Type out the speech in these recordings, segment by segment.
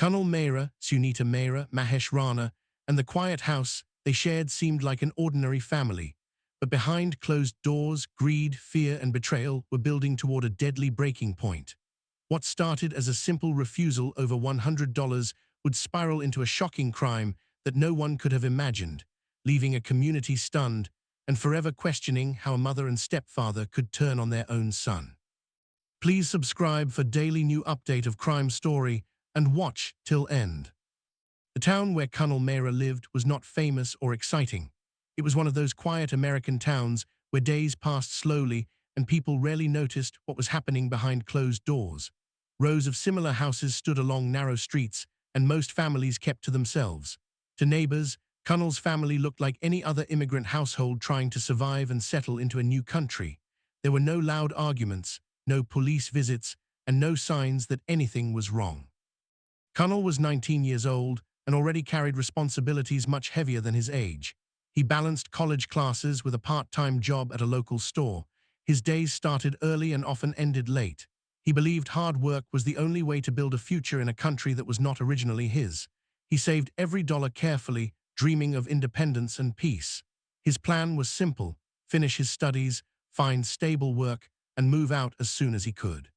Kunal Mehra, Sunita Mehra, Mahesh Rana, and the quiet house they shared seemed like an ordinary family. But behind closed doors, greed, fear, and betrayal were building toward a deadly breaking point. What started as a simple refusal over $100 would spiral into a shocking crime that no one could have imagined, leaving a community stunned and forever questioning how a mother and stepfather could turn on their own son. Please subscribe for daily new update of crime story and watch till end. The town where Kunal Mehra lived was not famous or exciting. It was one of those quiet American towns where days passed slowly and people rarely noticed what was happening behind closed doors. Rows of similar houses stood along narrow streets, and most families kept to themselves. To neighbors, Kunal's family looked like any other immigrant household trying to survive and settle into a new country. There were no loud arguments, no police visits, and no signs that anything was wrong. Kunal was 19 years old and already carried responsibilities much heavier than his age. He balanced college classes with a part-time job at a local store. His days started early and often ended late. He believed hard work was the only way to build a future in a country that was not originally his. He saved every dollar carefully, dreaming of independence and peace. His plan was simple: finish his studies, find stable work, and move out as soon as he could.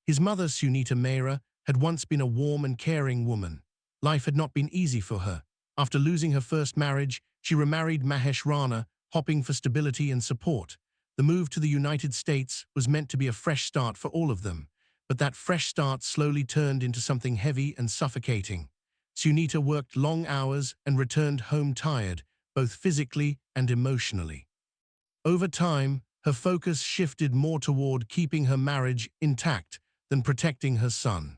His mother, Sunita Mehra, had once been a warm and caring woman. Life had not been easy for her. After losing her first marriage, she remarried Mahesh Rana, hoping for stability and support. The move to the United States was meant to be a fresh start for all of them, but that fresh start slowly turned into something heavy and suffocating. Sunita worked long hours and returned home tired, both physically and emotionally. Over time, her focus shifted more toward keeping her marriage intact than protecting her son.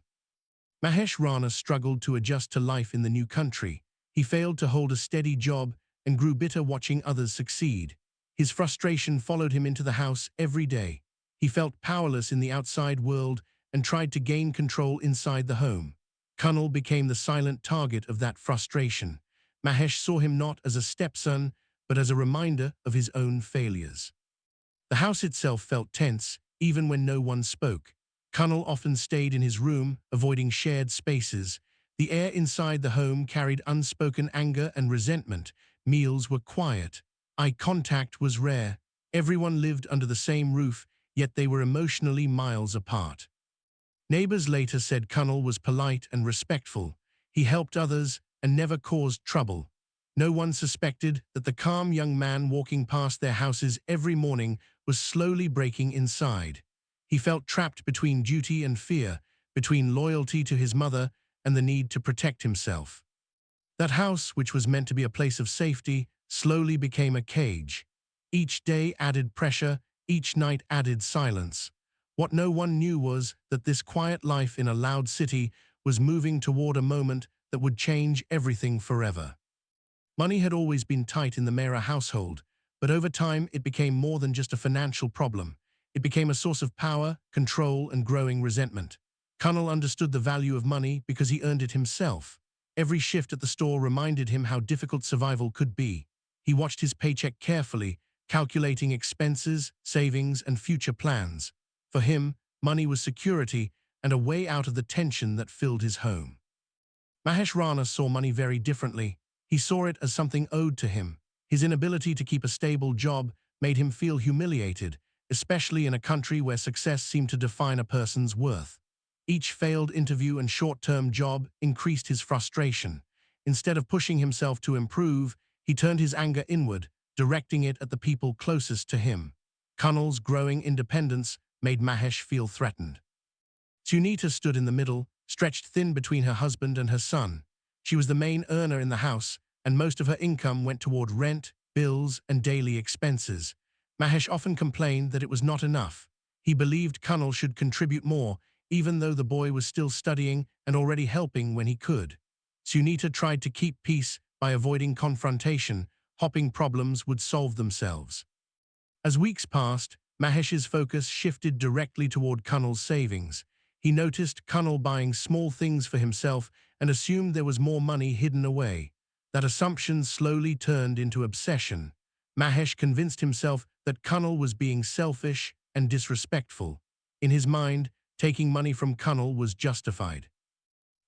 Mahesh Rana struggled to adjust to life in the new country. He failed to hold a steady job and grew bitter watching others succeed. His frustration followed him into the house every day. He felt powerless in the outside world and tried to gain control inside the home. Kunal became the silent target of that frustration. Mahesh saw him not as a stepson, but as a reminder of his own failures. The house itself felt tense, even when no one spoke. Kunal often stayed in his room, avoiding shared spaces. The air inside the home carried unspoken anger and resentment. Meals were quiet. Eye contact was rare. Everyone lived under the same roof, yet they were emotionally miles apart. Neighbors later said Kunal was polite and respectful. He helped others and never caused trouble. No one suspected that the calm young man walking past their houses every morning was slowly breaking inside. He felt trapped between duty and fear, between loyalty to his mother and the need to protect himself. That house, which was meant to be a place of safety, slowly became a cage. Each day added pressure, each night added silence. What no one knew was that this quiet life in a loud city was moving toward a moment that would change everything forever. Money had always been tight in the Mehra household, but over time it became more than just a financial problem. It became a source of power, control, and growing resentment. Kunal understood the value of money because he earned it himself. Every shift at the store reminded him how difficult survival could be. He watched his paycheck carefully, calculating expenses, savings, and future plans. For him, money was security and a way out of the tension that filled his home. Mahesh Rana saw money very differently. He saw it as something owed to him. His inability to keep a stable job made him feel humiliated, especially in a country where success seemed to define a person's worth. Each failed interview and short-term job increased his frustration. Instead of pushing himself to improve, he turned his anger inward, directing it at the people closest to him. Kunal's growing independence made Mahesh feel threatened. Sunita stood in the middle, stretched thin between her husband and her son. She was the main earner in the house, and most of her income went toward rent, bills, and daily expenses. Mahesh often complained that it was not enough. He believed Kunal should contribute more, even though the boy was still studying and already helping when he could. Sunita tried to keep peace by avoiding confrontation, hoping problems would solve themselves. As weeks passed, Mahesh's focus shifted directly toward Kunal's savings. He noticed Kunal buying small things for himself and assumed there was more money hidden away. That assumption slowly turned into obsession. Mahesh convinced himself that Kunal was being selfish and disrespectful. In his mind, taking money from Kunal was justified.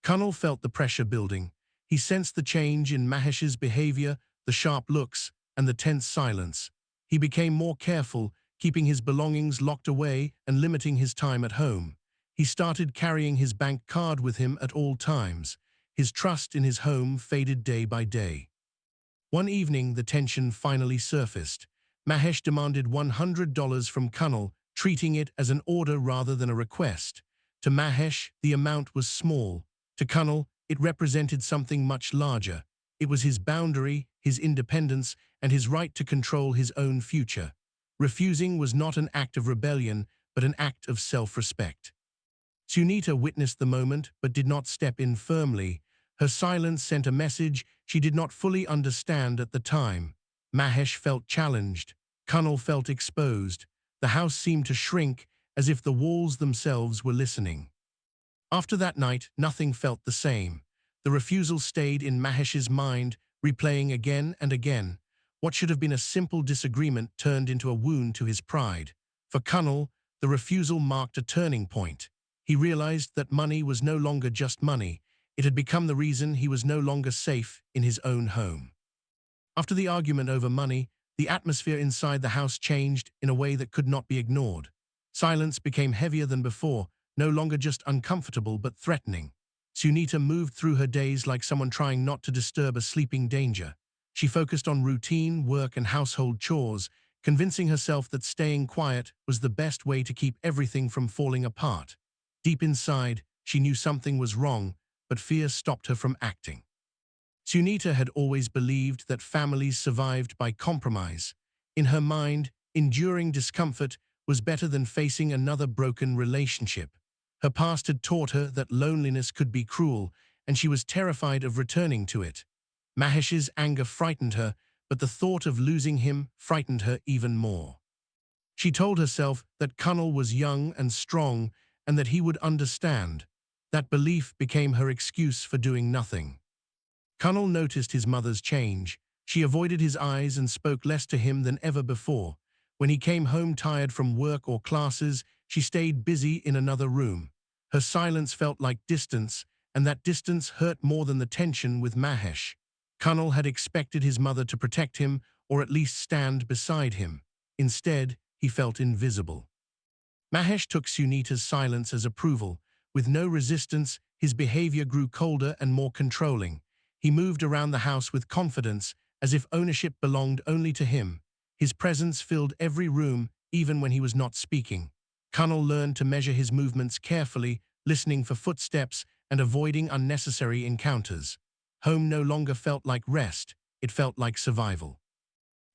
Kunal felt the pressure building. He sensed the change in Mahesh's behavior, the sharp looks, and the tense silence. He became more careful, keeping his belongings locked away and limiting his time at home. He started carrying his bank card with him at all times. His trust in his home faded day by day. One evening, the tension finally surfaced. Mahesh demanded $100 from Kunal, treating it as an order rather than a request. To Mahesh, the amount was small. To Kunal, it represented something much larger. It was his boundary, his independence, and his right to control his own future. Refusing was not an act of rebellion, but an act of self-respect. Sunita witnessed the moment but did not step in firmly. Her silence sent a message she did not fully understand at the time. Mahesh felt challenged. Kunal felt exposed. The house seemed to shrink, as if the walls themselves were listening. After that night, nothing felt the same. The refusal stayed in Mahesh's mind, replaying again and again. What should have been a simple disagreement turned into a wound to his pride. For Kunal, the refusal marked a turning point. He realized that money was no longer just money. It had become the reason he was no longer safe in his own home. After the argument over money, the atmosphere inside the house changed in a way that could not be ignored. Silence became heavier than before, no longer just uncomfortable but threatening. Sunita moved through her days like someone trying not to disturb a sleeping danger. She focused on routine, work, and household chores, convincing herself that staying quiet was the best way to keep everything from falling apart. Deep inside, she knew something was wrong, but fear stopped her from acting. Sunita had always believed that families survived by compromise. In her mind, enduring discomfort was better than facing another broken relationship. Her past had taught her that loneliness could be cruel, and she was terrified of returning to it. Mahesh's anger frightened her, but the thought of losing him frightened her even more. She told herself that Kunal was young and strong and that he would understand. That belief became her excuse for doing nothing. Kunal noticed his mother's change. She avoided his eyes and spoke less to him than ever before. When he came home tired from work or classes, she stayed busy in another room. Her silence felt like distance, and that distance hurt more than the tension with Mahesh. Kunal had expected his mother to protect him or at least stand beside him. Instead, he felt invisible. Mahesh took Sunita's silence as approval. With no resistance, his behavior grew colder and more controlling. He moved around the house with confidence, as if ownership belonged only to him. His presence filled every room, even when he was not speaking. Kunal learned to measure his movements carefully, listening for footsteps and avoiding unnecessary encounters. Home no longer felt like rest, it felt like survival.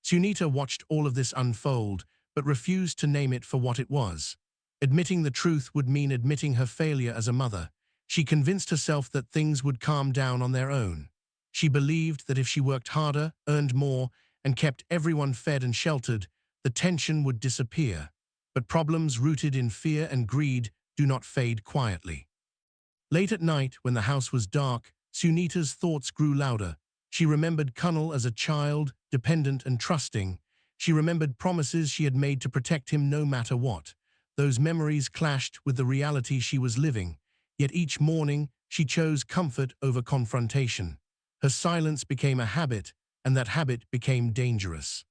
Sunita watched all of this unfold, but refused to name it for what it was. Admitting the truth would mean admitting her failure as a mother. She convinced herself that things would calm down on their own. She believed that if she worked harder, earned more, and kept everyone fed and sheltered, the tension would disappear. But problems rooted in fear and greed do not fade quietly. Late at night, when the house was dark, Sunita's thoughts grew louder. She remembered Kunal as a child, dependent and trusting. She remembered promises she had made to protect him no matter what. Those memories clashed with the reality she was living. Yet each morning, she chose comfort over confrontation. Her silence became a habit, and that habit became dangerous.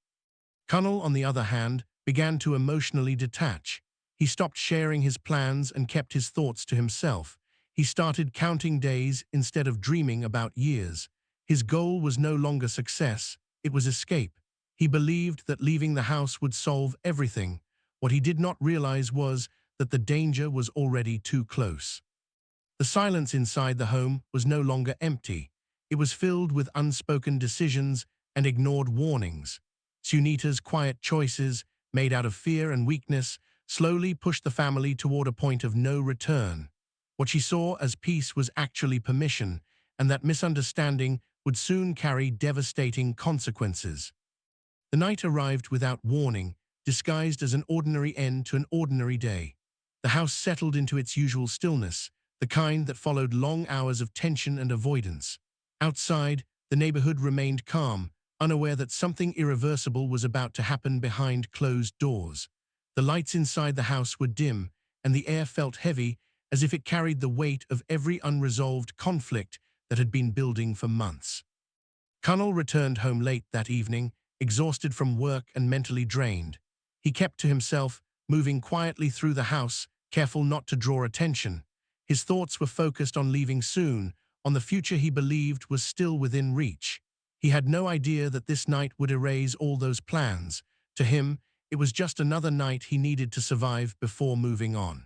Kunal, on the other hand, began to emotionally detach. He stopped sharing his plans and kept his thoughts to himself. He started counting days instead of dreaming about years. His goal was no longer success, it was escape. He believed that leaving the house would solve everything. What he did not realize was that the danger was already too close. The silence inside the home was no longer empty. It was filled with unspoken decisions and ignored warnings. Sunita's quiet choices, made out of fear and weakness, slowly pushed the family toward a point of no return. What she saw as peace was actually permission, and that misunderstanding would soon carry devastating consequences. The night arrived without warning, disguised as an ordinary end to an ordinary day. The house settled into its usual stillness, the kind that followed long hours of tension and avoidance. Outside, the neighborhood remained calm, unaware that something irreversible was about to happen behind closed doors. The lights inside the house were dim, and the air felt heavy, as if it carried the weight of every unresolved conflict that had been building for months. Kunal returned home late that evening, exhausted from work and mentally drained. He kept to himself, moving quietly through the house, careful not to draw attention. His thoughts were focused on leaving soon, on the future he believed was still within reach. He had no idea that this night would erase all those plans. To him, it was just another night he needed to survive before moving on.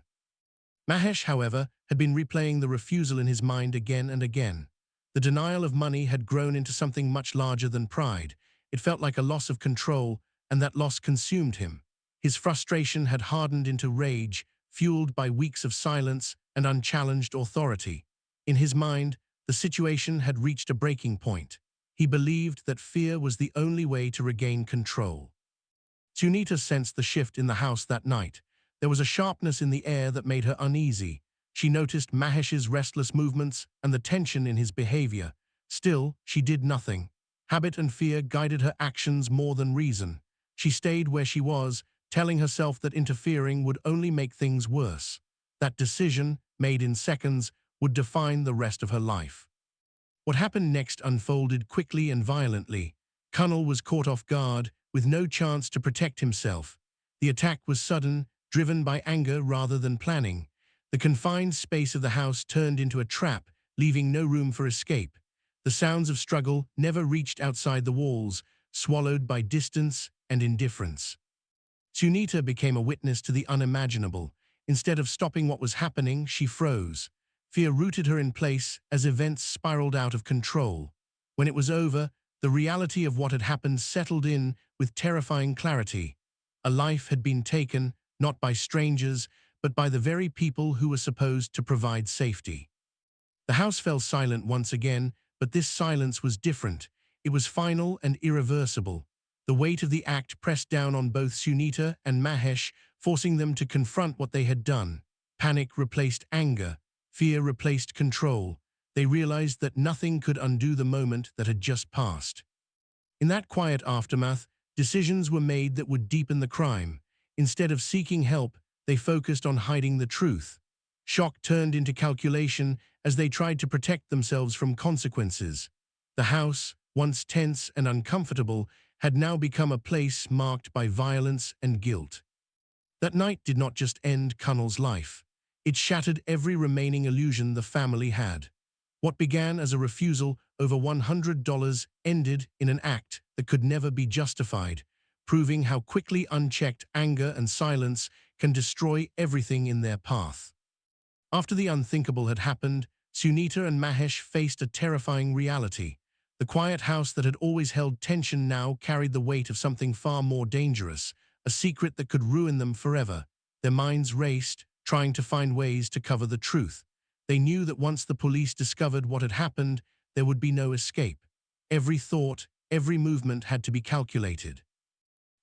Mahesh, however, had been replaying the refusal in his mind again and again. The denial of money had grown into something much larger than pride. It felt like a loss of control, and that loss consumed him. His frustration had hardened into rage, fueled by weeks of silence and unchallenged authority. In his mind, the situation had reached a breaking point. He believed that fear was the only way to regain control. Sunita sensed the shift in the house that night. There was a sharpness in the air that made her uneasy. She noticed Mahesh's restless movements and the tension in his behavior. Still, she did nothing. Habit and fear guided her actions more than reason. She stayed where she was, telling herself that interfering would only make things worse. That decision, made in seconds, would define the rest of her life. What happened next unfolded quickly and violently. Kunal was caught off guard, with no chance to protect himself. The attack was sudden, driven by anger rather than planning. The confined space of the house turned into a trap, leaving no room for escape. The sounds of struggle never reached outside the walls, swallowed by distance and indifference. Sunita became a witness to the unimaginable. Instead of stopping what was happening, she froze. Fear rooted her in place as events spiraled out of control. When it was over, the reality of what had happened settled in with terrifying clarity. A life had been taken, not by strangers, but by the very people who were supposed to provide safety. The house fell silent once again, but this silence was different. It was final and irreversible. The weight of the act pressed down on both Sunita and Mahesh, forcing them to confront what they had done. Panic replaced anger. Fear replaced control. They realized that nothing could undo the moment that had just passed. In that quiet aftermath, decisions were made that would deepen the crime. Instead of seeking help, they focused on hiding the truth. Shock turned into calculation as they tried to protect themselves from consequences. The house, once tense and uncomfortable, had now become a place marked by violence and guilt. That night did not just end Kunal's life. It shattered every remaining illusion the family had. What began as a refusal over $100 ended in an act that could never be justified, proving how quickly unchecked anger and silence can destroy everything in their path. After the unthinkable had happened, Sunita and Mahesh faced a terrifying reality. The quiet house that had always held tension now carried the weight of something far more dangerous, a secret that could ruin them forever. Their minds raced, trying to find ways to cover the truth. They knew that once the police discovered what had happened, there would be no escape. Every thought, every movement had to be calculated.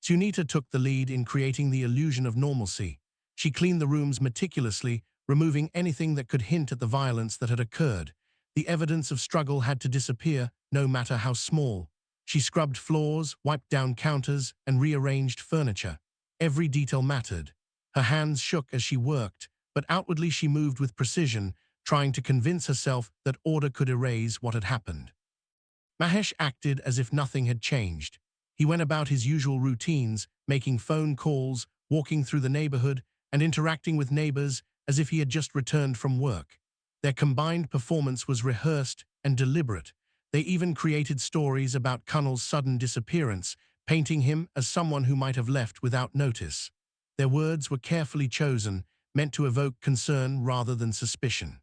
Sunita took the lead in creating the illusion of normalcy. She cleaned the rooms meticulously, removing anything that could hint at the violence that had occurred. The evidence of struggle had to disappear, no matter how small. She scrubbed floors, wiped down counters, and rearranged furniture. Every detail mattered. Her hands shook as she worked, but outwardly she moved with precision, trying to convince herself that order could erase what had happened. Mahesh acted as if nothing had changed. He went about his usual routines, making phone calls, walking through the neighborhood, and interacting with neighbors as if he had just returned from work. Their combined performance was rehearsed and deliberate. They even created stories about Kunal's sudden disappearance, painting him as someone who might have left without notice. Their words were carefully chosen, meant to evoke concern rather than suspicion.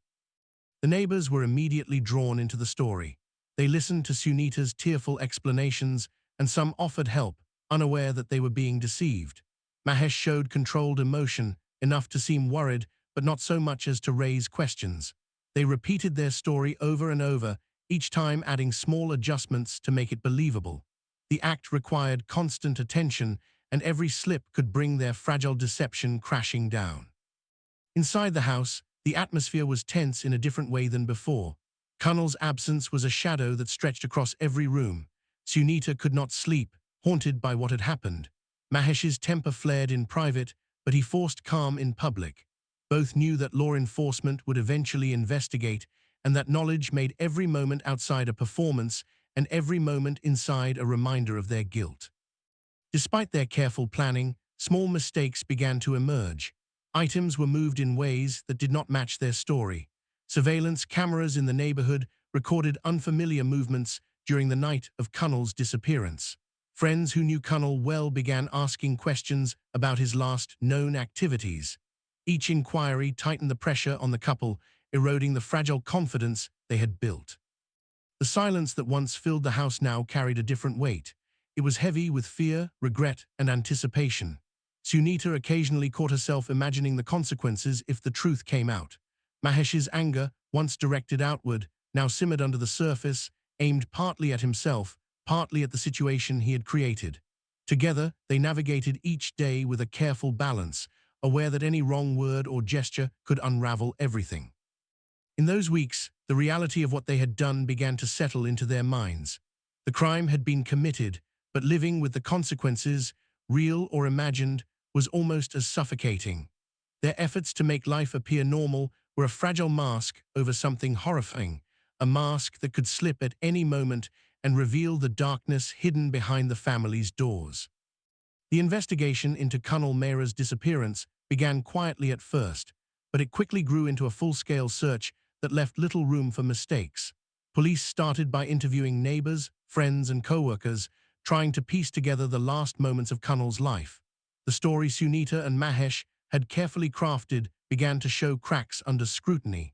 The neighbors were immediately drawn into the story. They listened to Sunita's tearful explanations, and some offered help, unaware that they were being deceived. Mahesh showed controlled emotion, enough to seem worried, but not so much as to raise questions. They repeated their story over and over, each time adding small adjustments to make it believable. The act required constant attention, and every slip could bring their fragile deception crashing down. Inside the house, the atmosphere was tense in a different way than before. Kunal's absence was a shadow that stretched across every room. Sunita could not sleep, haunted by what had happened. Mahesh's temper flared in private, but he forced calm in public. Both knew that law enforcement would eventually investigate, and that knowledge made every moment outside a performance and every moment inside a reminder of their guilt. Despite their careful planning, small mistakes began to emerge. Items were moved in ways that did not match their story. Surveillance cameras in the neighborhood recorded unfamiliar movements during the night of Kunal's disappearance. Friends who knew Kunal well began asking questions about his last known activities. Each inquiry tightened the pressure on the couple, eroding the fragile confidence they had built. The silence that once filled the house now carried a different weight. It was heavy with fear, regret, and anticipation. Sunita occasionally caught herself imagining the consequences if the truth came out. Mahesh's anger, once directed outward, now simmered under the surface, aimed partly at himself, partly at the situation he had created. Together, they navigated each day with a careful balance, aware that any wrong word or gesture could unravel everything. In those weeks, the reality of what they had done began to settle into their minds. The crime had been committed, but living with the consequences, real or imagined, was almost as suffocating. Their efforts to make life appear normal were a fragile mask over something horrifying, a mask that could slip at any moment and reveal the darkness hidden behind the family's doors. The investigation into Kunal Mehra's disappearance began quietly at first, but it quickly grew into a full-scale search that left little room for mistakes. Police started by interviewing neighbors, friends, and co-workers, trying to piece together the last moments of Kunal's life. The story Sunita and Mahesh had carefully crafted began to show cracks under scrutiny.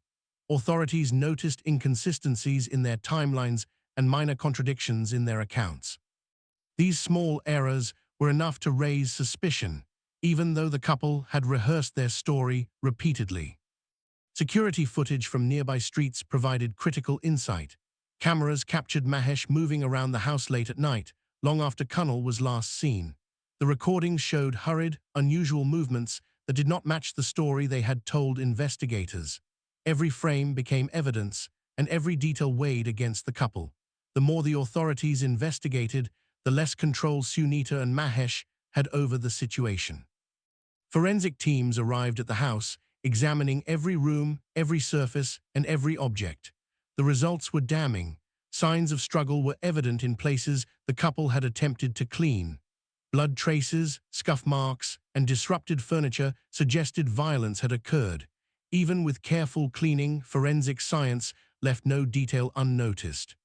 Authorities noticed inconsistencies in their timelines and minor contradictions in their accounts. These small errors were enough to raise suspicion, even though the couple had rehearsed their story repeatedly. Security footage from nearby streets provided critical insight. Cameras captured Mahesh moving around the house late at night, long after Kunal was last seen. The recordings showed hurried, unusual movements that did not match the story they had told investigators. Every frame became evidence, and every detail weighed against the couple. The more the authorities investigated, the less control Sunita and Mahesh had over the situation. Forensic teams arrived at the house, examining every room, every surface, and every object. The results were damning. Signs of struggle were evident in places the couple had attempted to clean. Blood traces, scuff marks, and disrupted furniture suggested violence had occurred. Even with careful cleaning, forensic science left no detail unnoticed.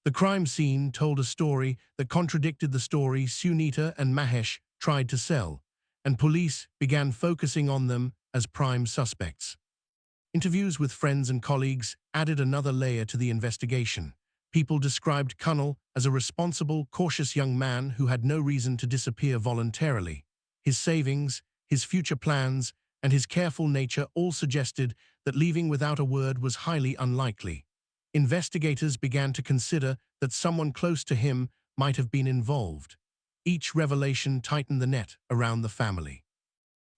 The crime scene told a story that contradicted the story Sunita and Mahesh tried to sell, and police began focusing on them as prime suspects. Interviews with friends and colleagues added another layer to the investigation. People described Kunal as a responsible, cautious young man who had no reason to disappear voluntarily. His savings, his future plans, and his careful nature all suggested that leaving without a word was highly unlikely. Investigators began to consider that someone close to him might have been involved. Each revelation tightened the net around the family.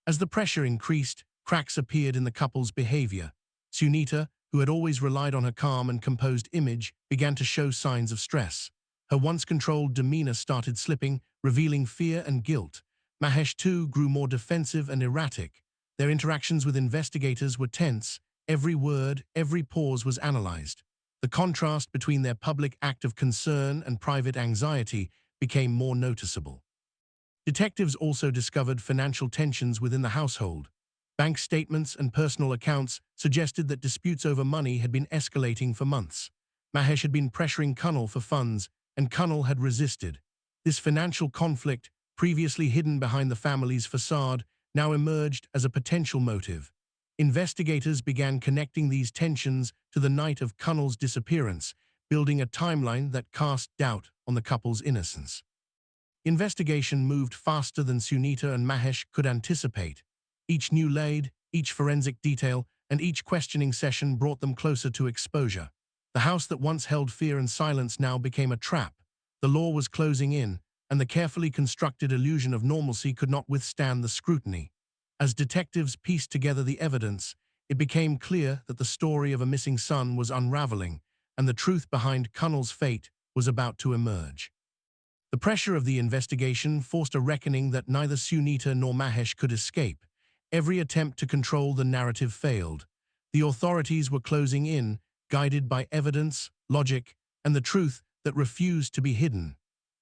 As the pressure increased, cracks appeared in the couple's behavior. Sunita, who had always relied on her calm and composed image, began to show signs of stress. Her once controlled demeanor started slipping, revealing fear and guilt. Mahesh, too, grew more defensive and erratic. Their interactions with investigators were tense. Every word, every pause was analyzed. The contrast between their public act of concern and private anxiety became more noticeable. Detectives also discovered financial tensions within the household. Bank statements and personal accounts suggested that disputes over money had been escalating for months. Mahesh had been pressuring Kunal for funds, and Kunal had resisted. This financial conflict, previously hidden behind the family's facade, now emerged as a potential motive. Investigators began connecting these tensions to the night of Kunal's disappearance, building a timeline that cast doubt on the couple's innocence. Investigation moved faster than Sunita and Mahesh could anticipate. Each new lead, each forensic detail, and each questioning session brought them closer to exposure. The house that once held fear and silence now became a trap. The law was closing in, and the carefully constructed illusion of normalcy could not withstand the scrutiny. As detectives pieced together the evidence, it became clear that the story of a missing son was unraveling, and the truth behind Kunal's fate was about to emerge. The pressure of the investigation forced a reckoning that neither Sunita nor Mahesh could escape. Every attempt to control the narrative failed. The authorities were closing in, guided by evidence, logic, and the truth that refused to be hidden.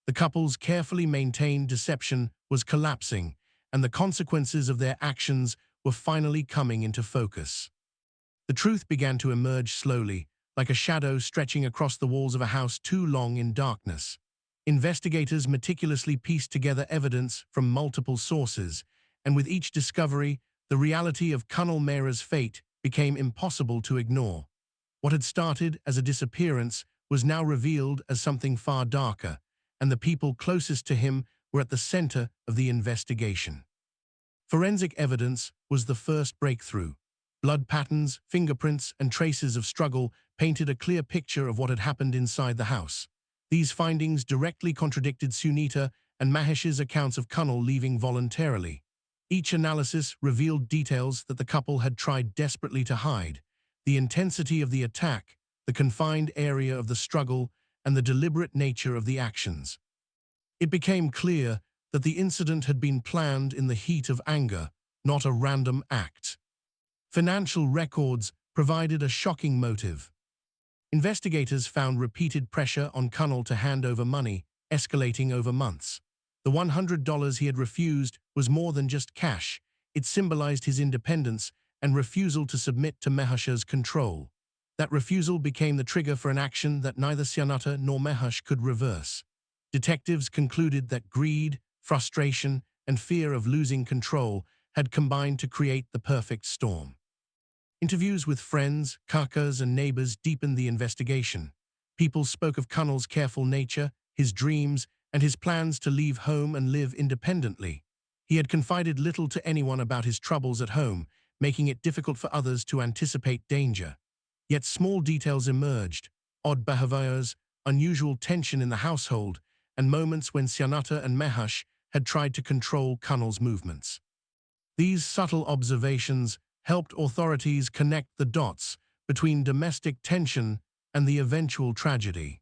The couple's carefully maintained deception was collapsing, and the consequences of their actions were finally coming into focus. The truth began to emerge slowly, like a shadow stretching across the walls of a house too long in darkness. Investigators meticulously pieced together evidence from multiple sources, and with each discovery, the reality of Kunal Mehra's fate became impossible to ignore. What had started as a disappearance was now revealed as something far darker, and the people closest to him were at the center of the investigation. Forensic evidence was the first breakthrough. Blood patterns, fingerprints, and traces of struggle painted a clear picture of what had happened inside the house. These findings directly contradicted Sunita and Mahesh's accounts of Kunal leaving voluntarily. Each analysis revealed details that the couple had tried desperately to hide: the intensity of the attack, the confined area of the struggle, and the deliberate nature of the actions. It became clear that the incident had been planned in the heat of anger, not a random act. Financial records provided a shocking motive. Investigators found repeated pressure on Kunal to hand over money, escalating over months. The $100 he had refused was more than just cash. It symbolized his independence and refusal to submit to Mahesh's control. That refusal became the trigger for an action that neither Sunita nor Mahesh could reverse. Detectives concluded that greed, frustration, and fear of losing control had combined to create the perfect storm. Interviews with friends, kakas, and neighbors deepened the investigation. People spoke of Kunal's careful nature, his dreams, and his plans to leave home and live independently. He had confided little to anyone about his troubles at home, making it difficult for others to anticipate danger. Yet small details emerged: odd behaviors, unusual tension in the household, and moments when Sunita and Mahesh had tried to control Kunal's movements. These subtle observations helped authorities connect the dots between domestic tension and the eventual tragedy.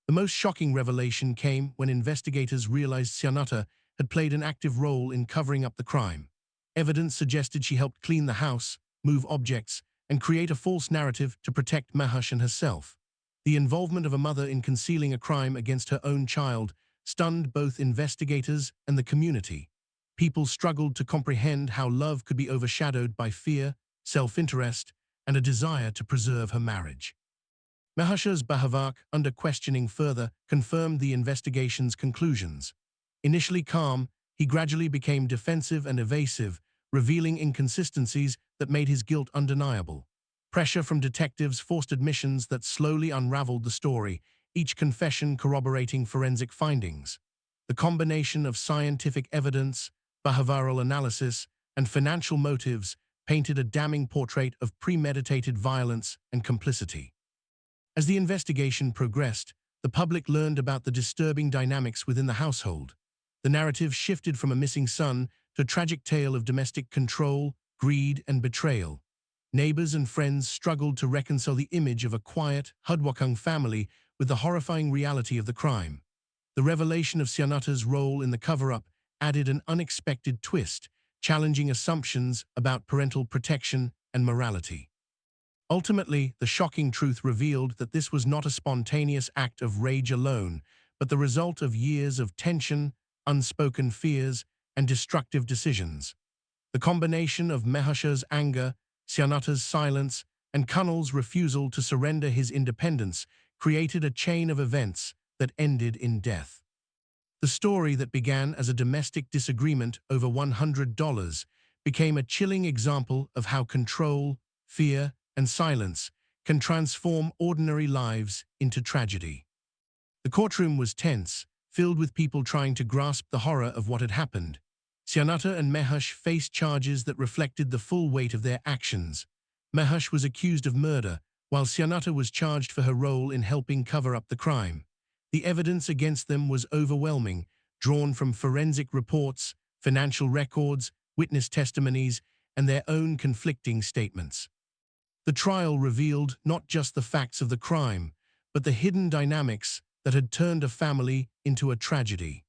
The most shocking revelation came when investigators realized Sunita had played an active role in covering up the crime. Evidence suggested she helped clean the house, move objects, and create a false narrative to protect Mahesh and herself. The involvement of a mother in concealing a crime against her own child stunned both investigators and the community. People struggled to comprehend how love could be overshadowed by fear, self-interest, and a desire to preserve her marriage. Mahesh's behavior, under questioning further, confirmed the investigation's conclusions. Initially calm, he gradually became defensive and evasive, revealing inconsistencies that made his guilt undeniable. Pressure from detectives forced admissions that slowly unraveled the story, each confession corroborating forensic findings. The combination of scientific evidence, behavioral analysis, and financial motives painted a damning portrait of premeditated violence and complicity. As the investigation progressed, the public learned about the disturbing dynamics within the household. The narrative shifted from a missing son to a tragic tale of domestic control, greed, and betrayal. Neighbors and friends struggled to reconcile the image of a quiet, hardworking family with the horrifying reality of the crime. The revelation of Sunita's role in the cover-up added an unexpected twist, challenging assumptions about parental protection and morality. Ultimately, the shocking truth revealed that this was not a spontaneous act of rage alone, but the result of years of tension, unspoken fears, and destructive decisions. The combination of Mahesh's anger, Sunita's silence, and Kunal's refusal to surrender his independence created a chain of events that ended in death. The story that began as a domestic disagreement over $100 became a chilling example of how control, fear, and silence can transform ordinary lives into tragedy. The courtroom was tense, filled with people trying to grasp the horror of what had happened. Sunita and Mahesh faced charges that reflected the full weight of their actions. Mahesh was accused of murder, while Sunita was charged for her role in helping cover up the crime. The evidence against them was overwhelming, drawn from forensic reports, financial records, witness testimonies, and their own conflicting statements. The trial revealed not just the facts of the crime, but the hidden dynamics that had turned a family into a tragedy.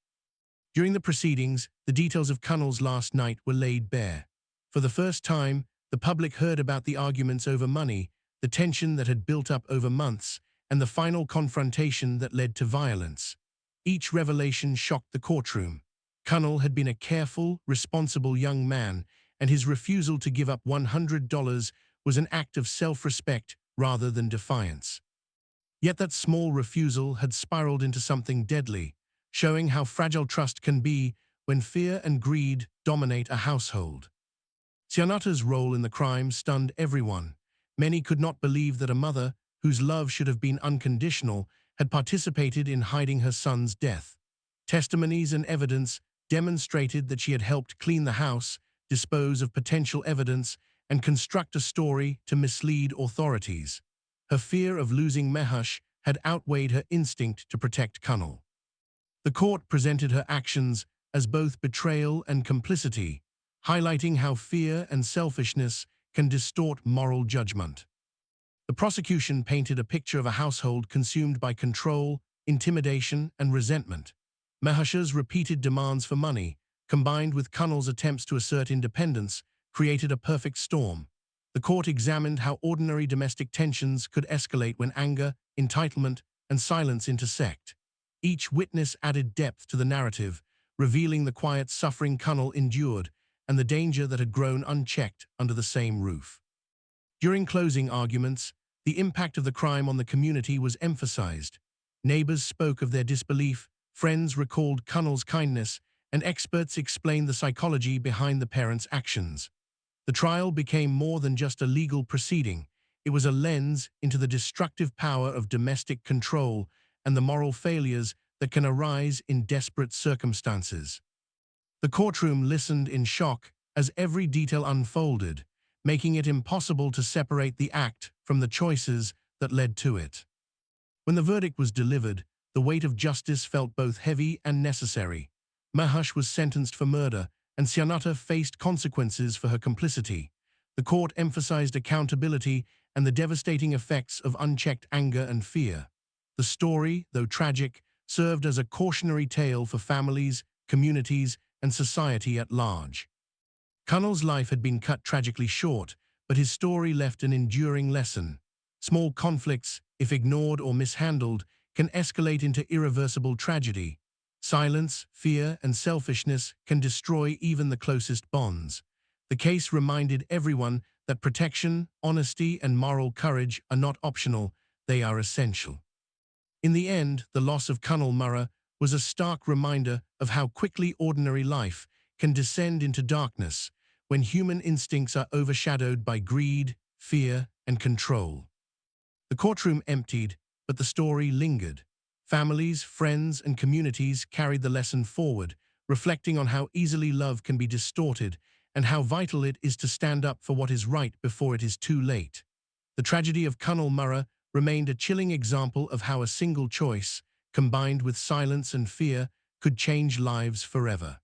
During the proceedings, the details of Kunal's last night were laid bare. For the first time, the public heard about the arguments over money, the tension that had built up over months, and the final confrontation that led to violence. Each revelation shocked the courtroom. Kunal had been a careful, responsible young man, and his refusal to give up $100 was an act of self-respect rather than defiance. Yet that small refusal had spiraled into something deadly, showing how fragile trust can be when fear and greed dominate a household. Sunita's role in the crime stunned everyone. Many could not believe that a mother, whose love should have been unconditional, had participated in hiding her son's death. Testimonies and evidence demonstrated that she had helped clean the house, dispose of potential evidence, and construct a story to mislead authorities. Her fear of losing Mahesh had outweighed her instinct to protect Kunal. The court presented her actions as both betrayal and complicity, highlighting how fear and selfishness can distort moral judgment. The prosecution painted a picture of a household consumed by control, intimidation, and resentment. Mahesh's repeated demands for money, combined with Kunal's attempts to assert independence, created a perfect storm. The court examined how ordinary domestic tensions could escalate when anger, entitlement, and silence intersect. Each witness added depth to the narrative, revealing the quiet suffering Kunal endured and the danger that had grown unchecked under the same roof. During closing arguments, the impact of the crime on the community was emphasized. Neighbors spoke of their disbelief, friends recalled Kunal's kindness, and experts explained the psychology behind the parents' actions. The trial became more than just a legal proceeding. It was a lens into the destructive power of domestic control and the moral failures that can arise in desperate circumstances. The courtroom listened in shock as every detail unfolded, making it impossible to separate the act from the choices that led to it. When the verdict was delivered, the weight of justice felt both heavy and necessary. Mahesh was sentenced for murder, and Sunita faced consequences for her complicity. The court emphasized accountability and the devastating effects of unchecked anger and fear. The story, though tragic, served as a cautionary tale for families, communities, and society at large. Kunal's life had been cut tragically short, but his story left an enduring lesson. Small conflicts, if ignored or mishandled, can escalate into irreversible tragedy. Silence, fear, and selfishness can destroy even the closest bonds. The case reminded everyone that protection, honesty, and moral courage are not optional, they are essential. In the end, the loss of Kunal Mehra was a stark reminder of how quickly ordinary life can descend into darkness when human instincts are overshadowed by greed, fear, and control. The courtroom emptied, but the story lingered. Families, friends, and communities carried the lesson forward, reflecting on how easily love can be distorted and how vital it is to stand up for what is right before it is too late. The tragedy of Kunal Mehra remained a chilling example of how a single choice, combined with silence and fear, could change lives forever.